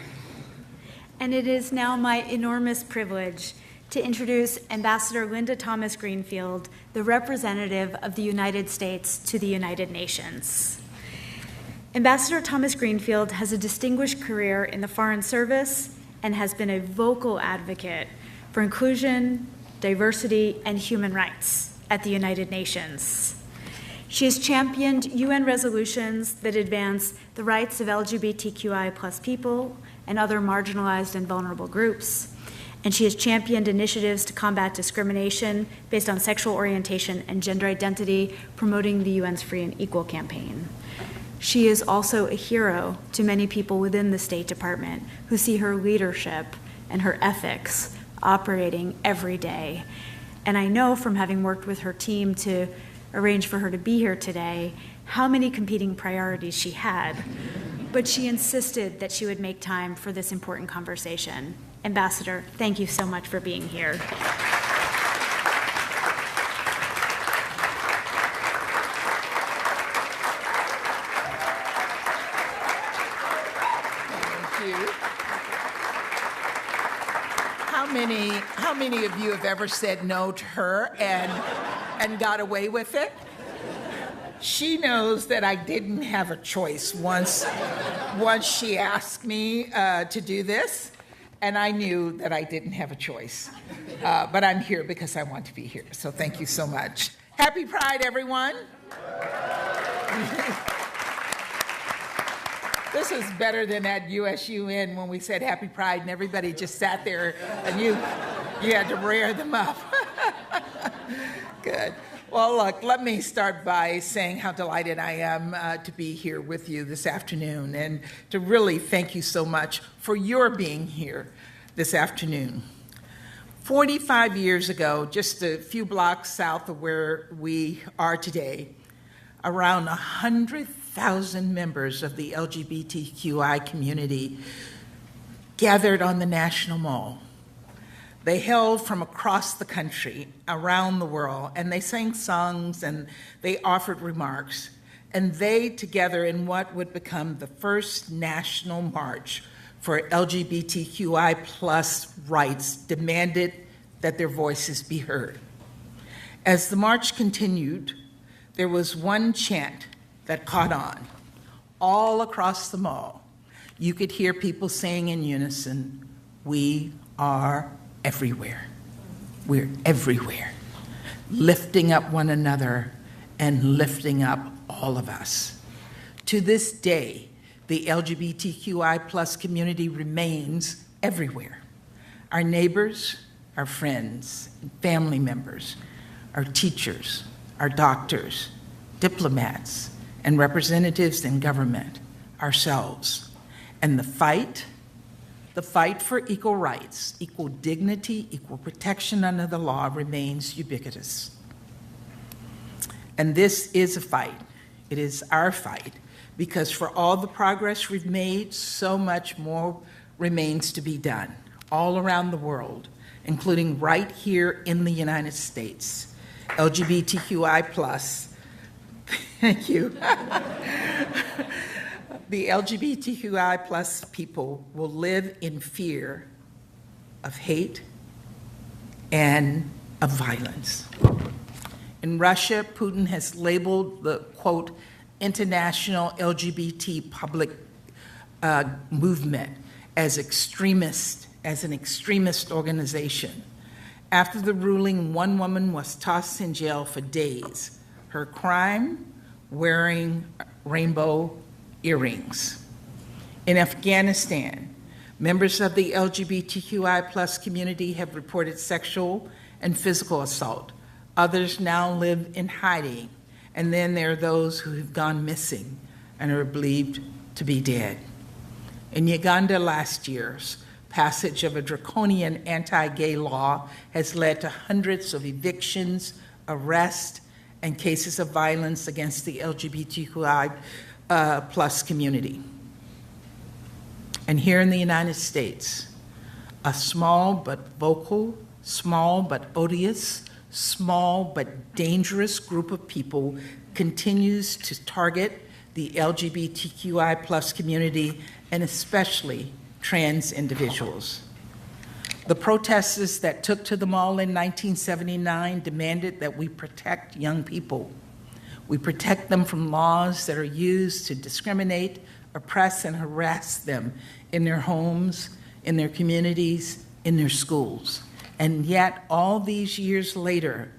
and it is now my enormous privilege to introduce Ambassador Linda Thomas Greenfield, the representative of the United States to the United Nations. Ambassador Thomas Greenfield has a distinguished career in the Foreign Service and has been a vocal advocate for inclusion, diversity, and human rights at the United Nations. She has championed UN resolutions that advance the rights of LGBTQI plus people and other marginalized and vulnerable groups. And she has championed initiatives to combat discrimination based on sexual orientation and gender identity, promoting the UN's Free and Equal campaign. She is also a hero to many people within the State Department who see her leadership and her ethics operating every day. And I know from having worked with her team to arrange for her to be here today, how many competing priorities she had, but she insisted that she would make time for this important conversation. Ambassador, thank you so much for being here. Thank you. How many of you have ever said no to her and got away with it? She knows that I didn't have a choice once she asked me to do this, and I knew that I didn't have a choice. But I'm here because I want to be here, so thank you so much. Happy Pride, everyone. This is better than at USUN when we said Happy Pride and everybody just sat there and you had to rear them up. Good. Well, look, let me start by saying how delighted I am to be here with you this afternoon and to really thank you so much for your being here this afternoon. 45 years ago, just a few blocks south of where we are today, around 100,000 members of the LGBTQI community gathered on the National Mall. They hailed from across the country, around the world, and they sang songs and they offered remarks. And they, together in what would become the first national march for LGBTQI plus rights, demanded that their voices be heard. As the march continued, there was one chant that caught on. All across the mall, you could hear people saying in unison, "We are everywhere. We're everywhere," lifting up one another and lifting up all of us. To this day, the LGBTQI plus community remains everywhere. Our neighbors, our friends, family members, our teachers, our doctors, diplomats, and representatives in government, ourselves. And the fight for equal rights, equal dignity, equal protection under the law remains ubiquitous. And this is a fight. It is our fight, because for all the progress we've made, so much more remains to be done all around the world, including right here in the United States. LGBTQI plus, thank you. The LGBTQI plus people will live in fear of hate and of violence. In Russia, Putin has labeled the, quote, international LGBT public movement as an extremist organization. After the ruling, one woman was tossed in jail for days. Her crime, wearing rainbow earrings. In Afghanistan, members of the LGBTQI plus community have reported sexual and physical assault. Others now live in hiding, and then there are those who have gone missing and are believed to be dead. In Uganda last year's passage of a draconian anti-gay law has led to hundreds of evictions, arrests, and cases of violence against the LGBTQI plus community. And here in the United States, a small but vocal, small but odious, small but dangerous group of people continues to target the LGBTQI plus community, and especially trans individuals. The protesters that took to the mall in 1979 demanded that we protect young people. We protect them from laws that are used to discriminate, oppress, and harass them in their homes, in their communities, in their schools. And yet, all these years later,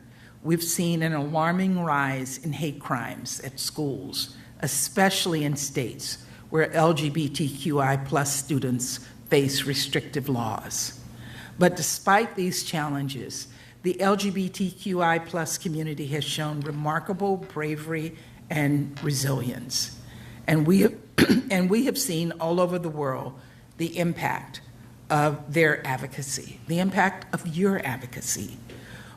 we've seen an alarming rise in hate crimes at schools, especially in states where LGBTQI plus students face restrictive laws. But despite these challenges, the LGBTQI plus community has shown remarkable bravery and resilience. And we have seen all over the world the impact of their advocacy, the impact of your advocacy.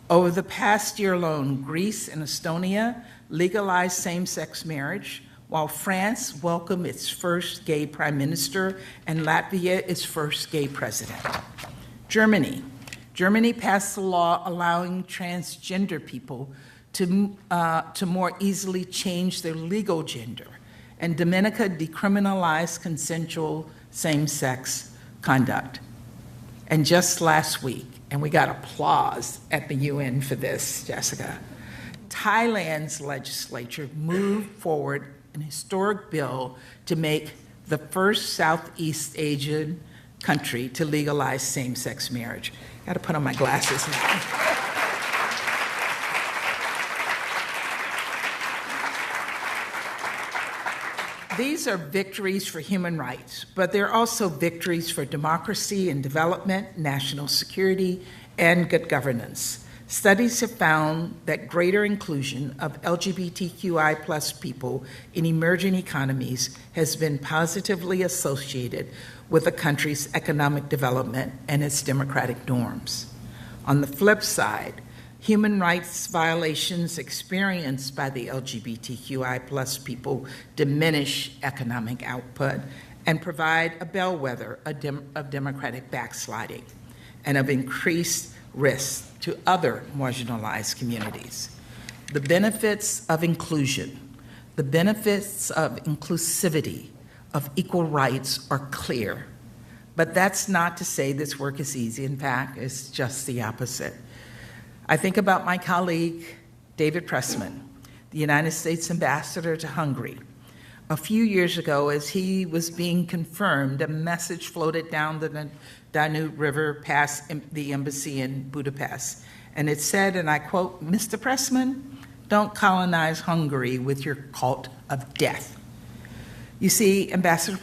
Over the past year alone, Greece and Estonia legalized same-sex marriage, while France welcomed its first gay prime minister and Latvia its first gay president. Germany passed a law allowing transgender people to more easily change their legal gender, and Dominica decriminalized consensual same-sex conduct. And just last week, and we got applause at the UN for this, Jessica, Thailand's legislature moved forward an historic bill to make the first Southeast Asian country to legalize same-sex marriage. Got to put on my glasses now. These are victories for human rights, but they're also victories for democracy and development, national security, and good governance. Studies have found that greater inclusion of LGBTQI plus people in emerging economies has been positively associated with a country's economic development and its democratic norms. On the flip side, Human rights violations experienced by the LGBTQI plus people diminish economic output and provide a bellwether of democratic backsliding and of increased risk to other marginalized communities. The benefits of inclusion, the benefits of inclusivity, of equal rights are clear. But that's not to say this work is easy. In fact, it's just the opposite. I think about my colleague, David Pressman, the United States ambassador to Hungary. A few years ago, as he was being confirmed, a message floated down the Danube River past the embassy in Budapest. And it said, and I quote, "Mr. Pressman, don't colonize Hungary with your cult of death." You see, Ambassador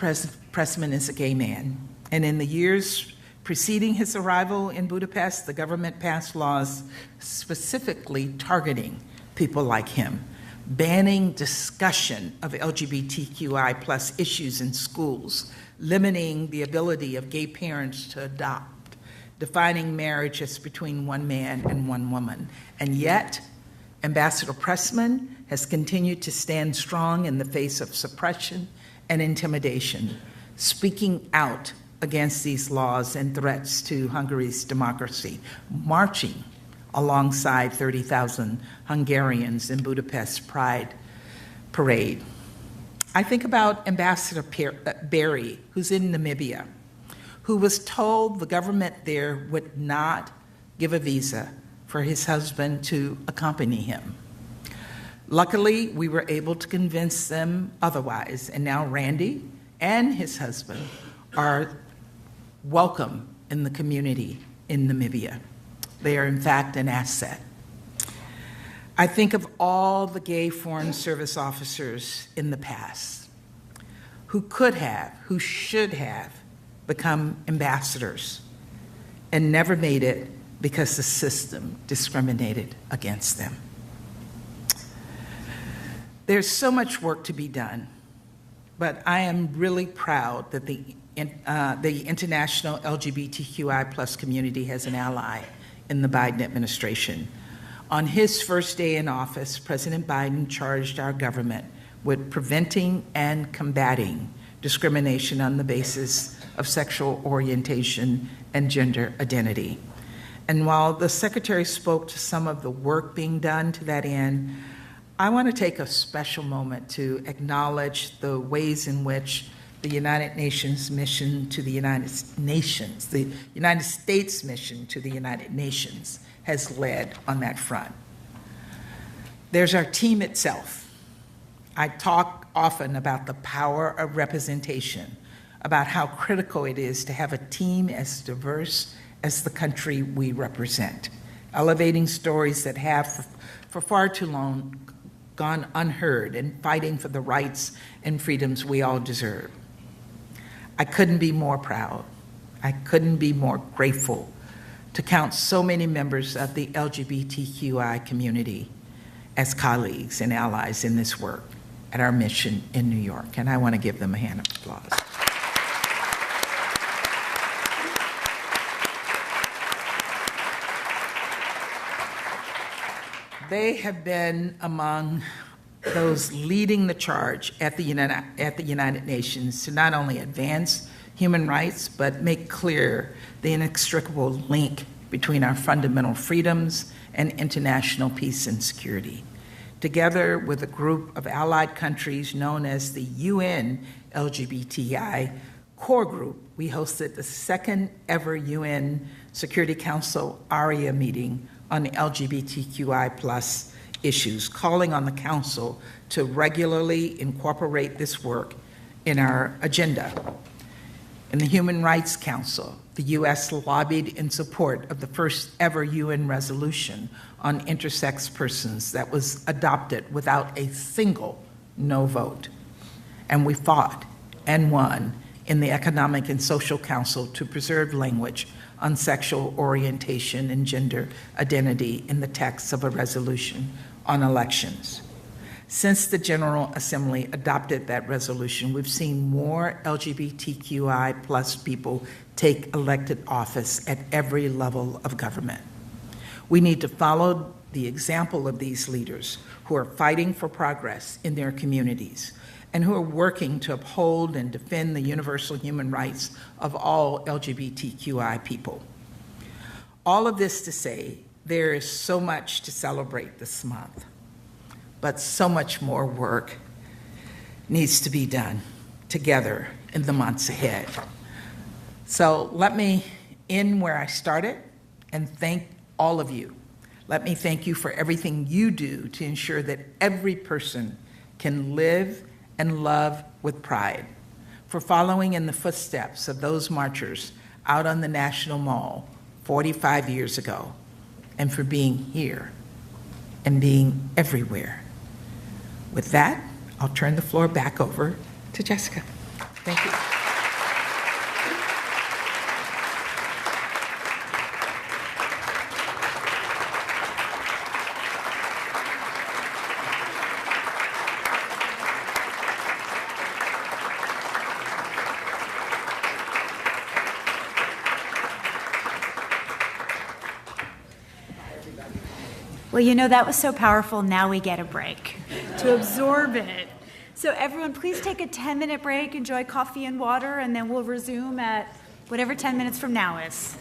Pressman is a gay man. And in the years preceding his arrival in Budapest, the government passed laws specifically targeting people like him, banning discussion of LGBTQI plus issues in schools, limiting the ability of gay parents to adopt, defining marriage as between one man and one woman. And yet, Ambassador Pressman has continued to stand strong in the face of suppression and intimidation, speaking out against these laws and threats to Hungary's democracy, marching alongside 30,000 Hungarians in Budapest's Pride Parade. I think about Ambassador Barry, who's in Namibia, who was told the government there would not give a visa for his husband to accompany him. Luckily, we were able to convince them otherwise, and now Randy and his husband are welcome in the community in Namibia. They are, in fact, an asset. I think of all the gay Foreign Service officers in the past who could have, who should have become ambassadors and never made it because the system discriminated against them. There's so much work to be done, but I am really proud that the international LGBTQI plus community has an ally in the Biden administration. On his first day in office, President Biden charged our government with preventing and combating discrimination on the basis of sexual orientation and gender identity. And while the Secretary spoke to some of the work being done to that end, I want to take a special moment to acknowledge the ways in which the United Nations mission to the United Nations, the United States mission to the United Nations has led on that front. There's our team itself. I talk often about the power of representation, about how critical it is to have a team as diverse as the country we represent, elevating stories that have for far too long gone unheard and fighting for the rights and freedoms we all deserve. I couldn't be more proud. I couldn't be more grateful to count so many members of the LGBTQI community as colleagues and allies in this work at our mission in New York. And I want to give them a hand of applause. They have been among those leading the charge at the United Nations to not only advance human rights, but make clear the inextricable link between our fundamental freedoms and international peace and security. Together with a group of allied countries known as the UN LGBTI Core Group, we hosted the second ever UN Security Council ARIA meeting on LGBTQI plus issues, calling on the Council to regularly incorporate this work in our agenda. In the Human Rights Council, the U.S. lobbied in support of the first ever UN resolution on intersex persons that was adopted without a single no vote. And we fought and won in the Economic and Social Council to preserve language on sexual orientation and gender identity in the text of a resolution on elections. Since the General Assembly adopted that resolution, we've seen more LGBTQI plus people take elected office at every level of government. We need to follow the example of these leaders who are fighting for progress in their communities and who are working to uphold and defend the universal human rights of all LGBTQI people. All of this to say, there is so much to celebrate this month, but so much more work needs to be done together in the months ahead. So let me end where I started and thank all of you. Let me thank you for everything you do to ensure that every person can live and love with pride, for following in the footsteps of those marchers out on the National Mall 45 years ago, and for being here and being everywhere. With that, I'll turn the floor back over to Jessica. Thank you. Well, you know, that was so powerful. Now we get a break to absorb it. So everyone, please take a 10-minute break, enjoy coffee and water, and then we'll resume at whatever 10 minutes from now is.